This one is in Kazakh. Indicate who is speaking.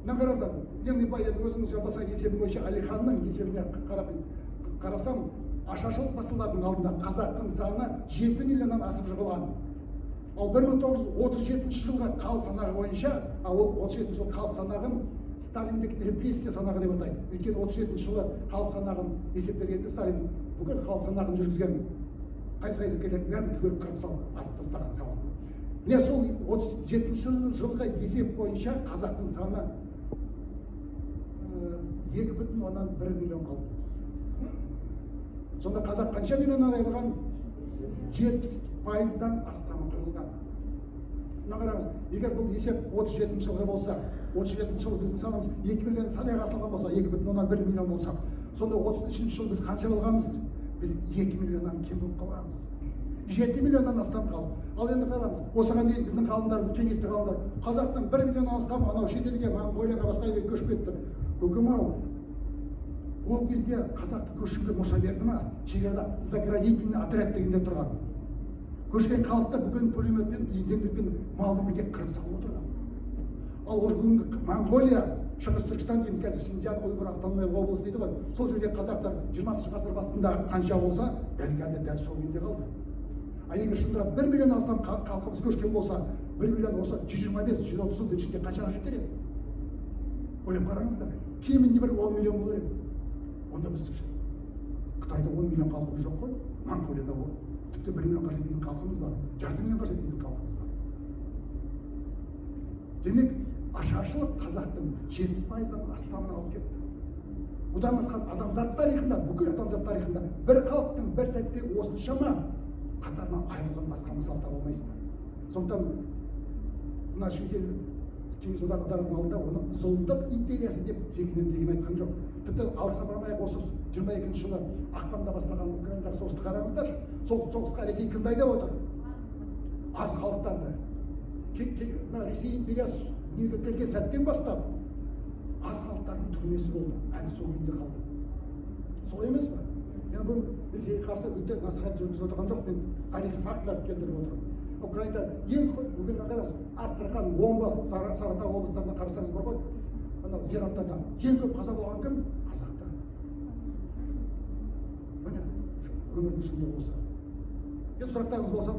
Speaker 1: мына қарасам, мен өзіміз жабаса есебім бойынша Әлиханның есебіне қарасам, ашаршылық басталардың алдында қазақтың саны 7 миллионнан асып жығылған. Ал 1937 жылғы халық санағы бойынша, ол 37 жыл халық санағын Сталиндік репрессия санағы деп атайды. Өйткені 37 жылы халық санағын есептегенде Сталин бүкіл халық санағын жүргізген қай саясаткерлердің бәрін түгел қырып салып атып тастаған халық. Міне сол 37 жылғы есеп бойынша қазақтың саны 2,1 миллион қалыппыз. Сонда қазақ қанша миллионнан айырылған? 70%-дан астамы қырылған. Мына қараңыз, егер бұл есеп 37 жылғы болса, 37 жылы біздің санымыз 2 миллион санияға асылған болса, 2,1 миллион болса, сонда 33 жыл біз қанша болғанбыз? Біз 2 миллионнан кем болып қалғанбыз. 7 миллионнан астам қалып. Ал енді қараңыз, осыған дейін біздің ғалымдарымыз, кеңестік ғалымдар, қазақтың 1 миллионнан астам анау шетелге, Монғолияға, басқа елге көшіп кетті. Көкем-ау, ол кезде қазақты көшуге мұрша берді ма? Шекарада заградительный отряд дегенде тұрған. Көшкен халықты бүгін пулеметпен, зеңбірекпен малды бірге қырып салып отырған. Ал бүгінгі Монғолия, Шығыс Түркістан дейміз, қазір Шинжан Уйғыр автономиялық облысы дейді ғой. Сол жерде қазақтар 20 ғасыр басында қанша болса, дәл қазір дәл сол күйінде қалды. А егер шындап 1 миллион астам халқымыз көшкен болса, 1 миллион болса 125-130 жылдың ішінде қаншаға жетер еді? Ойлап қараңыздар. Кемінде бір 10 миллион болар еді. Онда біз Қытайда 10 миллион халқымыз жоқ қой, Монғолияда тіпті 1 миллионға жететін халқымыз бар, 0,5 миллионға жететін халқымыз бар. Демек, ашаршылық қазақтың 70%-дан астамын алып кетті. Одан басқа адамзат тарихында, бүкіл адамзат тарихында бір халықтың бір сәтте осыншама қатарынан айырылған басқа мысал таба алмайсыздар. Сондықтан мына шетел Кеңес одағының алдында оны зұлымдық империясы деп тегінен айтқан жоқ. Тіпті алысқа бармай-ақ осы 22 жылы ақпанда бастаған Украинадағы соғысты қараңыздар. Сол соғысқа Ресей кімді айдап отыр? Аз халықтарды. Ресей империясы дүниеге келген сәттен бастап аз халықтардың түрмесі болды. Әлі сол күйінде қалды. Солай емес пе? Мен бұл Ресейге қарсы өте насихат жүргізіп отырған жоқ, мен тарихи фактілерді келтіріп отырмын. Украинада ең бүгін қараңыз, Астрахан, Омбы, Саратау облыстарына қарасаңыз бар ғой, ана зираттарда ең көп қаза болған кім? Қазақтар. Міне, өмірдің шындығы осы. Сұрақтарыңыз болса